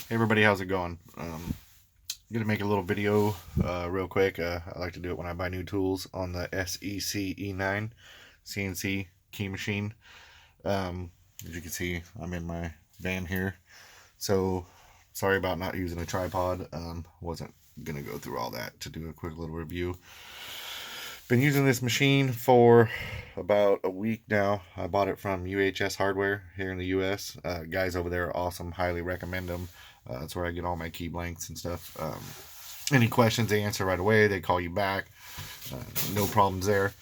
Hey everybody, how's it going? I'm gonna make a little video real quick. I like to do it when I buy new tools on the SEC E9 CNC key machine. As you can see, I'm in my van here. So sorry about not using a tripod. Wasn't gonna go through all that to do a quick little review. Been using this machine for about a week now. I bought it from UHS Hardware here in the US. Guys over there are awesome. Highly recommend them. That's where I get all my key blanks and stuff. Any questions they answer right away. They call you back. No problems there.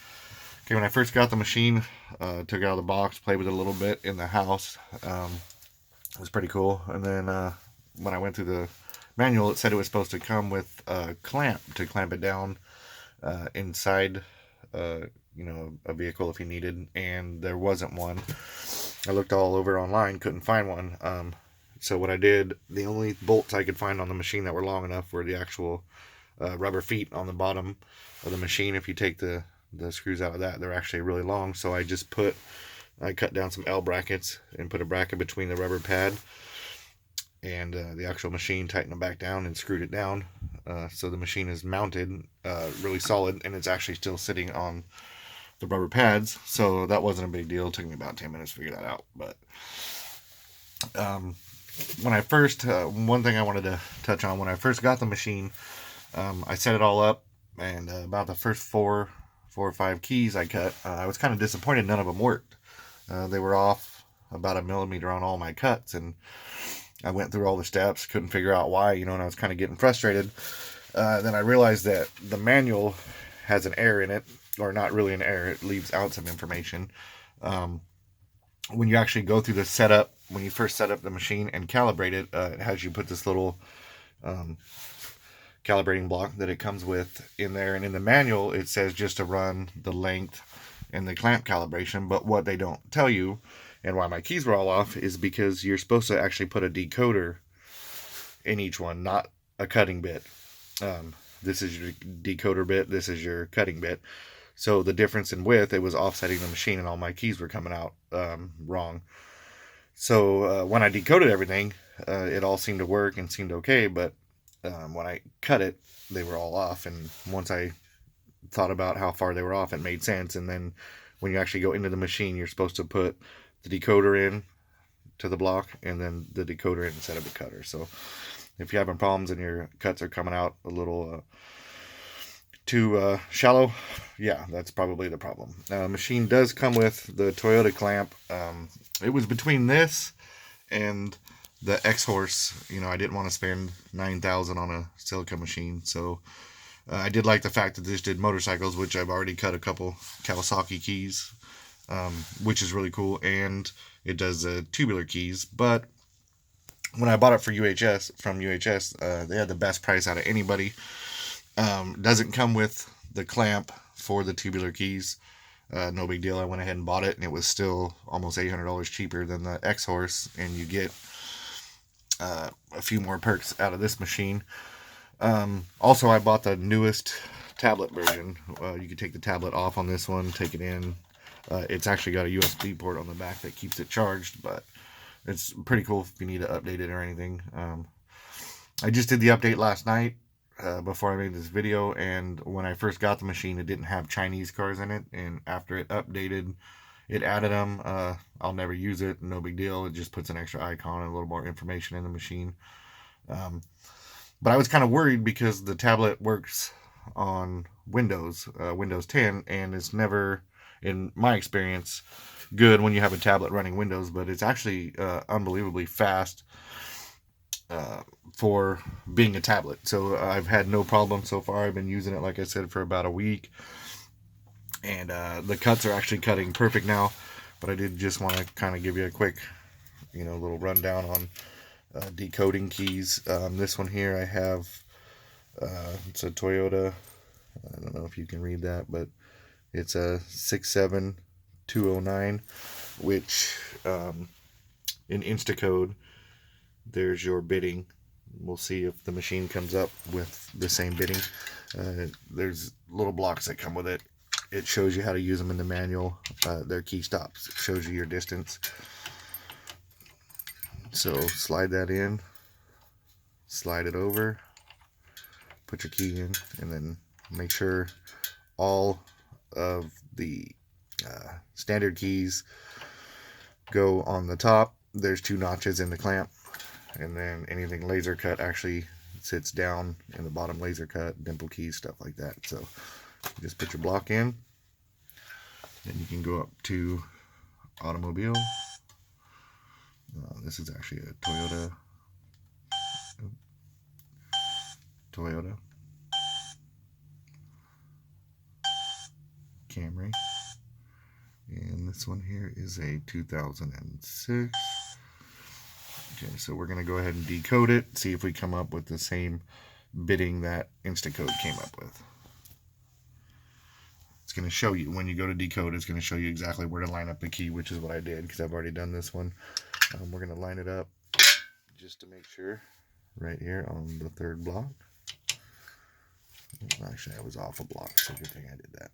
Okay, when I first got the machine, took it out of the box, played with it a little bit in the house. It was pretty cool. And then when I went through the manual, it said it was supposed to come with a clamp to clamp it down inside a vehicle if you needed, and there wasn't one. I looked all over online, couldn't find one. So what I did, the only bolts I could find on the machine that were long enough were the actual rubber feet on the bottom of the machine. If you take the screws out of that, they're actually really long. So I cut down some L brackets and put a bracket between the rubber pad and the actual machine, tightened them back down and screwed it down. So the machine is mounted really solid, and it's actually still sitting on the rubber pads. So that wasn't a big deal. It took me about 10 minutes to figure that out. But when I first, one thing I wanted to touch on, when I first got the machine, I set it all up, and about the first four or five keys I cut, I was kind of disappointed none of them worked. They were off about a millimeter on all my cuts, and I went through all the steps, couldn't figure out why, and I was kind of getting frustrated. Then I realized that the manual has an error in it, or not really an error, it leaves out some information. When you actually go through the setup, when you first set up the machine and calibrate it, it has you put this little calibrating block that it comes with in there. And in the manual, it says just to run the length and the clamp calibration. But what they don't tell you, and why my keys were all off, is because you're supposed to actually put a decoder in each one, not a cutting bit. This is your decoder bit, this is your cutting bit. So the difference in width, it was offsetting the machine, and all my keys were coming out wrong. So when I decoded everything, it all seemed to work and seemed okay, but when I cut it, they were all off. And once I thought about how far they were off, it made sense. And then when you actually go into the machine, you're supposed to put the decoder in to the block, and then the decoder in instead of the cutter. So if you're having problems and your cuts are coming out a little too shallow, yeah, that's probably the problem. Machine does come with the Toyota clamp. It was between this and the X-Horse. I didn't want to spend $9,000 on a silica machine, so I did like the fact that this did motorcycles, which I've already cut a couple Kawasaki keys, which is really cool, and it does tubular keys. But when I bought it from UHS, they had the best price out of anybody. Doesn't come with the clamp for the tubular keys. No big deal. I went ahead and bought it, and it was still almost $800 cheaper than the X-Horse, and you get a few more perks out of this machine. Also, I bought the newest tablet version. You can take the tablet off on this one, take it in. It's actually got a USB port on the back that keeps it charged, but it's pretty cool if you need to update it or anything. I just did the update last night before I made this video, and when I first got the machine, it didn't have Chinese cars in it, and after it updated, it added them. I'll never use it, no big deal. It just puts an extra icon and a little more information in the machine. But I was kind of worried because the tablet works on Windows 10, and it's never, in my experience, good when you have a tablet running Windows, but it's actually unbelievably fast for being a tablet. So I've had no problem so far. I've been using it, like I said, for about a week, and the cuts are actually cutting perfect now. But I did just want to kind of give you a quick little rundown on decoding keys. This one here I have, it's a Toyota. I don't know if you can read that, but it's a 67209, which in Instacode, there's your bidding. We'll see if the machine comes up with the same bidding. There's little blocks that come with it. It shows you how to use them in the manual. They're key stops. It shows you your distance. So slide that in. slide it over, put your key in, and then make sure all of the standard keys go on the top. There's 2 notches in the clamp, and then anything laser cut actually sits down in the bottom, laser cut, dimple keys, stuff like that. So you just put your block in, and you can go up to automobile. This is actually a Toyota Camry, and this one here is a 2006. Okay, so we're going to go ahead and decode it, see if we come up with the same bidding that Instacode came up with. It's going to show you, when you go to decode, it's going to show you exactly where to line up the key, which is what I did because I've already done this one. We're going to line it up just to make sure right here on the 3rd block. Actually, I was off a block, so good thing I did that.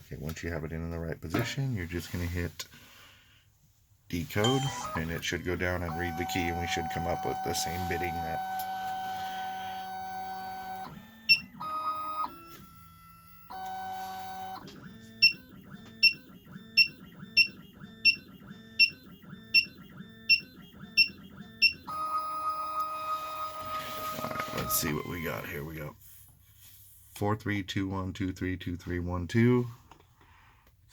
Okay, once you have it in the right position, you're just going to hit decode, and it should go down and read the key, and we should come up with the same bidding that let's see what we got here. We got 4321232312,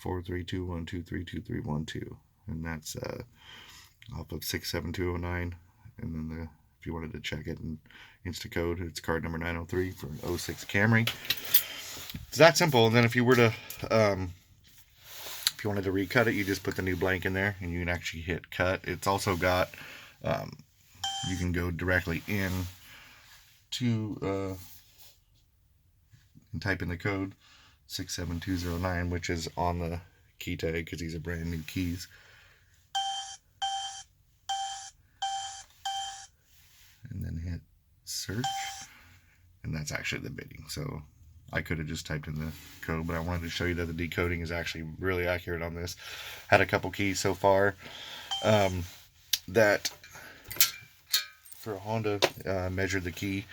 4321232312, and that's off of 67209. And then if you wanted to check it in Instacode, it's card number 903 for an 06 Camry. It's that simple. And then if you were to if you wanted to recut it, you just put the new blank in there, and you can actually hit cut. It's also got you can go directly in to and type in the code 67209, which is on the key tag because these are brand new keys. And then hit search, and that's actually the bidding. So I could have just typed in the code, but I wanted to show you that the decoding is actually really accurate on this. Had a couple keys so far that for a Honda measured the key,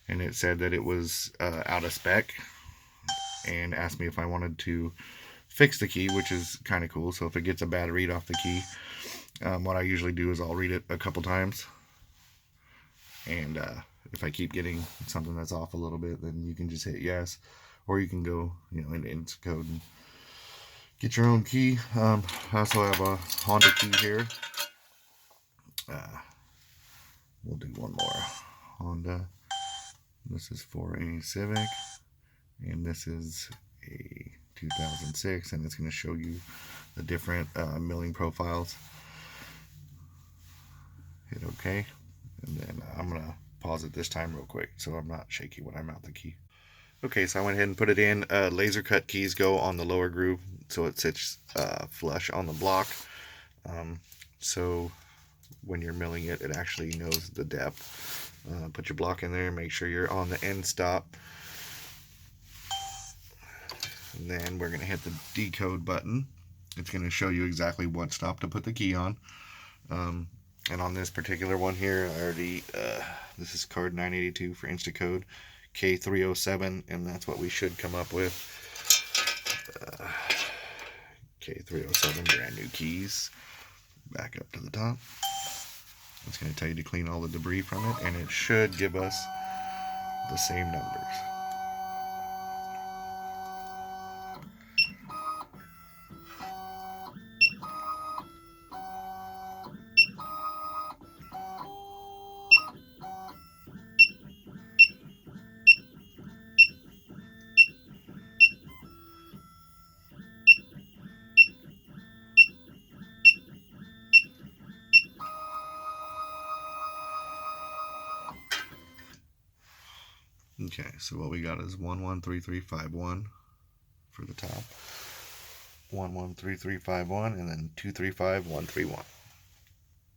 and it said that it was out of spec, and asked me if I wanted to fix the key, which is kind of cool. So if it gets a bad read off the key, what I usually do is I'll read it a couple times, and if I keep getting something that's off a little bit, then you can just hit yes, or you can go, into code and get your own key. I also have a Honda key here. We'll do one more. Honda. This is for a Civic, and this is a 2006, and it's going to show you the different milling profiles. Hit OK, and then I'm going to pause it this time real quick so I'm not shaky when I mount the key. Okay, so I went ahead and put it in. Laser cut keys go on the lower groove, so it sits flush on the block. So when you're milling it, it actually knows the depth. Put your block in there, make sure you're on the end stop. And then we're going to hit the decode button. It's going to show you exactly what stop to put the key on. And on this particular one here, I already, this is card 982 for Instacode, K307, and that's what we should come up with. K307, brand new keys. Back up to the top. It's going to tell you to clean all the debris from it, and it should give us the same numbers. Okay, so what we got is 113351 for the top, 113351, and then 235131.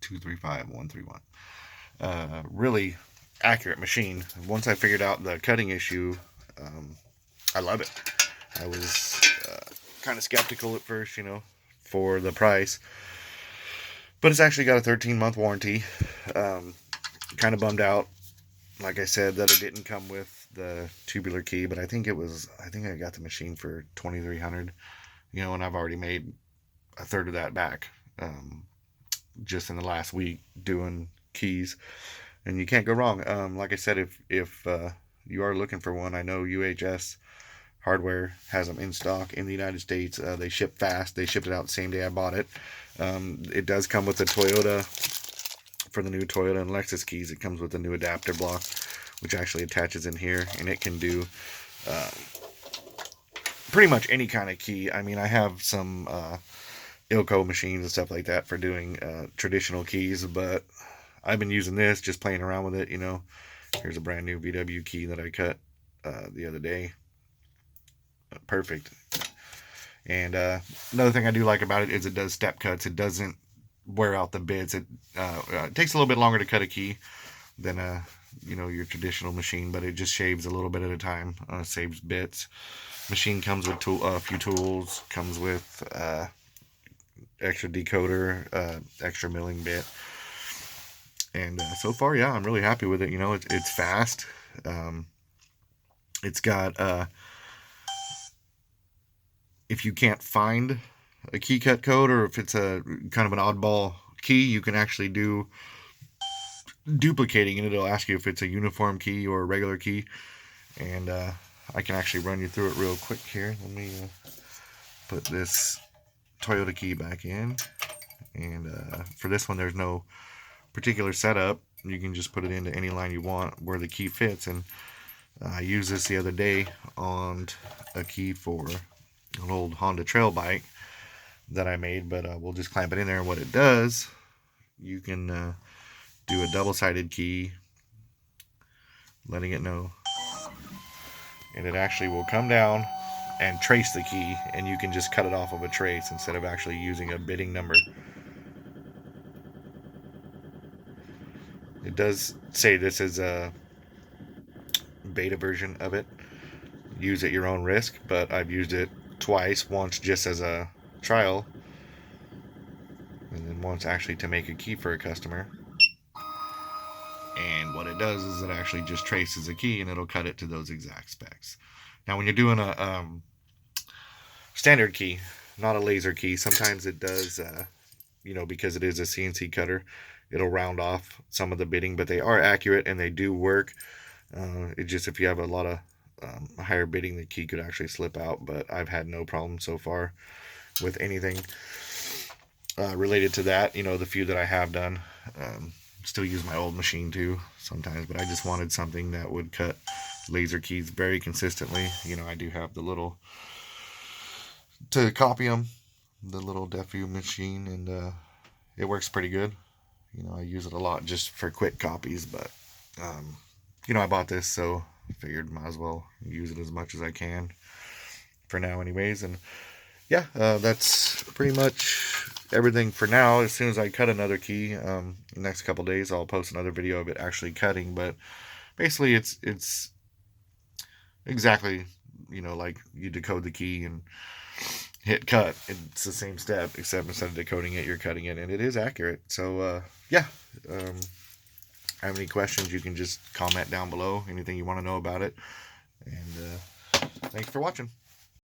235131. Really, accurate machine. Once I figured out the cutting issue, I love it. I was kind of skeptical at first, for the price, but it's actually got a 13-month warranty. Kind of bummed out, like I said, that it didn't come with the tubular key, but I think I got the machine for $2,300, and I've already made a third of that back, just in the last week doing keys, and you can't go wrong. Like I said, if you are looking for one, I know UHS Hardware has them in stock in the United States. They ship fast. They shipped it out the same day I bought it. It does come with the Toyota, for the new Toyota and Lexus keys. It comes with a new adapter block, which actually attaches in here, and it can do pretty much any kind of key. I mean, I have some Ilco machines and stuff like that for doing traditional keys, but I've been using this, just playing around with it. Here's a brand new VW key that I cut the other day. Perfect. And another thing I do like about it is it does step cuts. It doesn't wear out the bits. It takes a little bit longer to cut a key than your traditional machine, but it just shaves a little bit at a time. Saves bits. Machine comes with a few tools. Comes with extra decoder, extra milling bit. And so far, yeah, I'm really happy with it. It's fast. It's got if you can't find a key cut code, or if it's a kind of an oddball key, you can actually do duplicating, and it'll ask you if it's a uniform key or a regular key. And I can actually run you through it real quick here. Let me put this Toyota key back in. And for this one, there's no particular setup. You can just put it into any line you want where the key fits. And I used this the other day on a key for an old Honda trail bike that I made, but we'll just clamp it in there. And what it does, you can do a double-sided key, letting it know, and it actually will come down and trace the key, and you can just cut it off of a trace instead of actually using a bitting number. It does say this is a beta version of it. Use at your own risk, but I've used it twice, once just as a trial, and then once actually to make a key for a customer. And what it does is it actually just traces a key, and it'll cut it to those exact specs. Now when you're doing a standard key, not a laser key, sometimes it does because it is a CNC cutter, it'll round off some of the bitting, but they are accurate and they do work. It just, if you have a lot of higher bitting, the key could actually slip out, but I've had no problem so far with anything related to that. The few that I have done, still use my old machine too sometimes, but I just wanted something that would cut laser keys very consistently. I do have the little, to copy them, the little Defu machine, and it works pretty good. I use it a lot just for quick copies, but I bought this, so I figured might as well use it as much as I can for now anyways. And yeah, that's pretty much everything for now. As soon as I cut another key, the next couple days, I'll post another video of it actually cutting. But basically it's exactly, like you decode the key and hit cut. It's the same step, except instead of decoding it, you're cutting it, and it is accurate. So yeah, have any questions, you can just comment down below, anything you want to know about it. And thanks for watching.